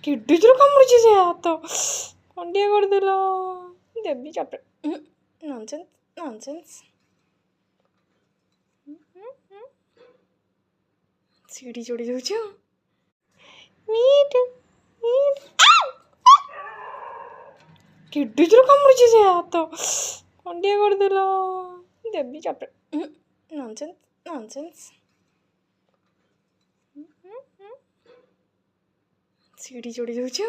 किड्डी जोर कामुड़ुची से हाथ खंडिया करदेल देवी चपड़ा नॉनसेंस नॉनसेंस सीढ़ी चढ़ी जाऊछ किड्डी जोर कामुड़ुची से हाथ खंडिया करदेल देवी चपड़ा नॉनसेंस नॉनसेंस सीढ़ी चढ़ी जाऊछ।